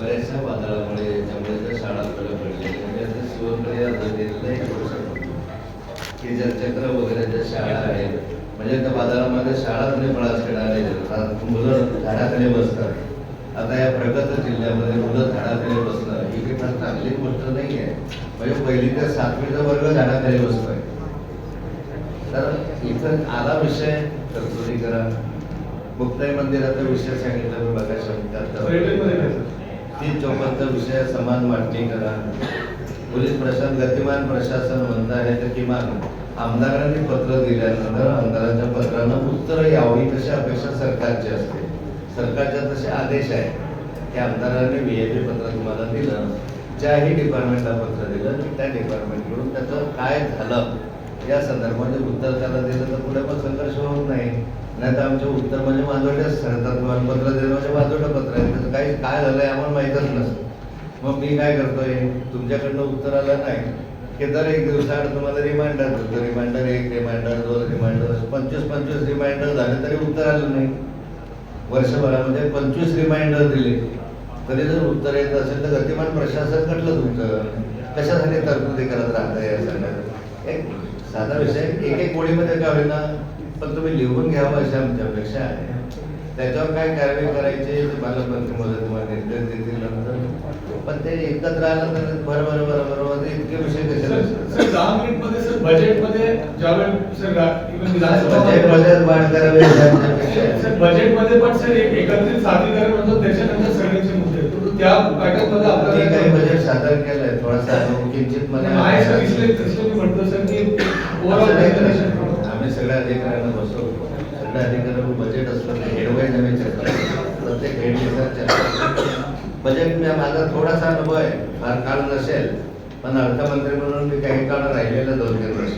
बऱ्याचशा वादळामुळे याच्यामुळे त्या शाळा बंद पडल्या म्हणजे आता शिवकडे दिलेलं एक वर्ष की जलचक्र वगैरे ज्या शाळा आहेत म्हणजे त्या बाजारामध्ये शाळा तुम्ही खेळाले मुलं झाडाखाली बसतात. आता या प्रगत जिल्ह्यामध्ये मुलं झाडाखाली बसणं ही काही फार चांगली गोष्ट नाही आहे. म्हणजे पहिली ते 7वीचा वर्ग झाडाखाली बसतोय. तर इथं आला विषय तरतुदी करा. मुक्ताई मंदिराचा विषय सांगितला मी बघा शब्दात 3-4 विषय समान वाटणी करा. पोलीस प्रशासन गतिमान प्रशासन म्हणत आहे तर किमान आमदारांनी पत्र दिल्यानंतर आमदारांच्या पत्रानं उत्तर यावी तशी अपेक्षा सरकारची असते. सरकारच्या तसे आदेश आहे की आमदारांनी VIP पत्र तुम्हाला दिलं, ज्याही डिपार्टमेंटला पत्र दिलं त्या डिपार्टमेंटकडून त्याचं काय झालं या संदर्भामध्ये उत्तर त्याला दिलं तर पुढे पण संघर्ष होत नाही. नाही तर आमचे उत्तर म्हणजे वाजवटेच ठरतात. पत्र दिलं म्हणजे वाजवटं पत्र आहे, त्याचं काही काय झालंय आम्हाला माहीतच नसतं. मग मी काय करतोय, तुमच्याकडनं उत्तर आलं नाही की दर 1 दिवसाआड तुम्हाला रिमाइंडर देतो. रिमाइंडर 1 रिमाइंडर 2 रिमाइंडर 25 रिमाइंडर झाले तरी उत्तर आलं नाही. वर्षभरामध्ये 25 रिमाइंडर दिले तरी जर उत्तर येत असेल तर गतिमान प्रशासन कटलं तुमचं. कशासाठी तरतुदी करत राहता या सगळ्यात? एक साधा विषय एक गोळीमध्ये का होईना पण तुम्ही लिहून घ्यावं अशी आमची अपेक्षा आहे. त्याच्यावर काय कारवाई करायची पालकमंत्री महोदय तुम्हाला निर्देश देतील नंतर. पण ते एकत्र आलं तर बरोबर इतके विषय कशाला? सर 10 मिनिटमध्ये सर बजेटमध्ये ज्यावेळेस सर बजेटमध्ये वाढ करावी सर बजेटमध्ये पण सर एक एकत्रित सादरीकरण होतं त्याच्यानंतर सगळ्यांचे मुद्दे त्या पॅटर्नमध्ये आपल्याला काही बजेट सादर केलंय थोडासा किंचित मला आहे सर इसलिए म्हणतो सर की ओव्हरऑल आम्ही सगळ्या अधिकाऱ्यांना बसवतो. सगळ्या अधिकाऱ्यांना बजेट असतं हेडवाईज आम्ही चर्चा प्रत्येक हेडनुसार चर्चा. बजेट माझा थोडासा अनुभव आहे, फार काळ नसेल पण अर्थमंत्री म्हणून मी काही काळ राहिलेलं 2-3 वर्ष.